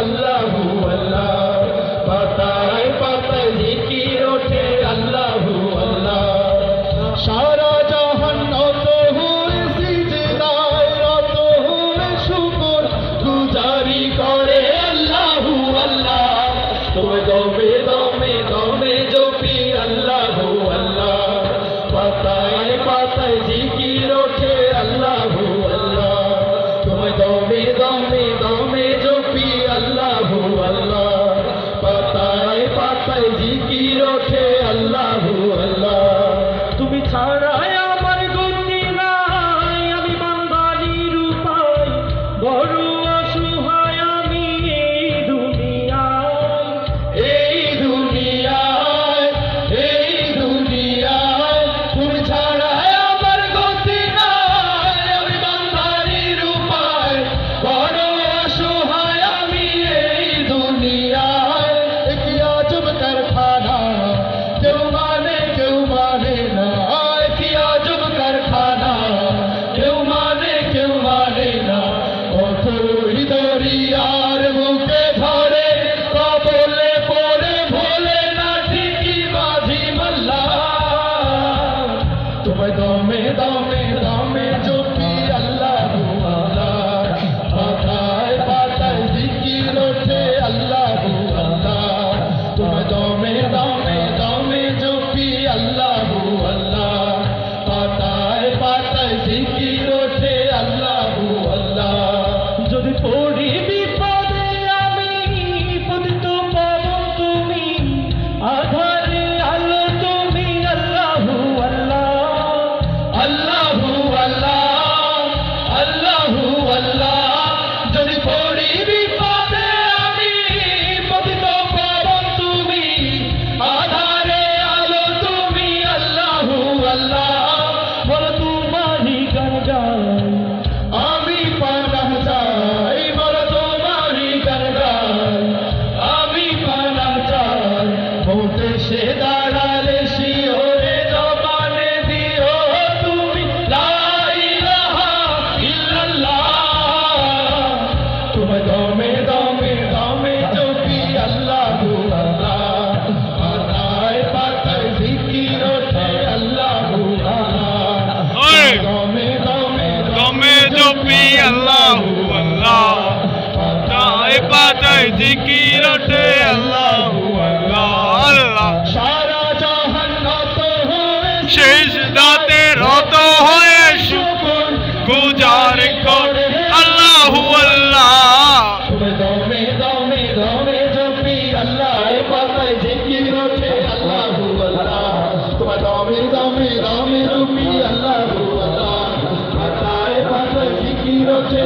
আল্লাহু আল্লাহ, পাতায় পাতায় জিকির ওঠে আল্লাহু আল্লাহ। সারা জাহান নত হয়ে সিজদায় রত হয়ে শুকর গুজারি করে আল্লাহু আল্লাহ। তুমি দমে দমে দমে জপি আল্লাহু আল্লাহ, পাতায় পাতায় জিকির ওঠে আল্লাহু আল্লাহ। তুমি দমে দমে দমে জপি আল্লাহু আল্লাহ, পাতায় পাতায় জিকির ওঠে আল্লাহু আল্লাহ। তুমি ছাড়াই আমার গতি নাই, আমি বান্দারির উপায় বড় অসহায় আমি এই দুনিয়ায়, এই দুনিয়ায়, এই দুনিয়ায়। তুমি ছাড়াই আমার গতি নাই, আমি বান্দারির উপায় বড় অসহায় আমি এই দুনিয়ায়। কি আজব কারখানা, কেউ মানে না, কি আজব কারখানা, কেউ মানে না। অথই দরিয়ার বুকে ধরে কবলে পড়ে ভোলে না ঠিকই মাঝি মাল্লা। তোমায় দমে দমে দমে জপি আল্লাহু আল্লাহ, পাতায় পাতায় জিকির ওঠে আল্লাহু আল্লাহ। তোমায় দমে দমে দমে জপি আল্লাহু আল্লাহ, পাতায় পাতায় জিকির ওঠে আল্লাহু আল্লাহ। যদি পড়ি বিপদে আমি পতিত পাবন তুমি, আধারে আলো তুমি আল্লাহু আল্লাহ, আল্লাহু আল্লাহ, আল্লাহু আল্লাহ। যদি পড়ি বিপদে আমি পতিত পাবন তুমি, আধারে আলো তুমি আল্লাহু আল্লাহ। বলো তোমারই গান গাই আমি পানাহ চাই, বলো তোমারই গান গাই আমি পানাহ চাই। মৌতে সে দাঁড়ালে শিওরে জবানে দিও তুমি লা ইলাহা ইল্লাল্লাহ। তোমায় দমে দমে দমে জপি আল্লাহু আল্লাহ, পাতায় পাতায় জিকির ওঠে আল্লাহু আল্লাহ। দমে দমে দমে জপি আল্লাহু আল্লাহ, পাতায় পাতায় জিকির ওঠে আল্লাহু আল্লাহ আল্লাহ। সারা জাহান নত হয়ে সিজদাতে রত হয়ে শুকর গুজার করে আল্লাহু আল্লাহ। তুমি দমে দমে দমে জপি আল্লাহ, পাতায় জিকির ওঠে আল্লাহু আল্লাহ। তোমার দমে দমে দমে জপি আল্লাহু আল্লাহ, পাতায় পাতায় জিকির ওঠে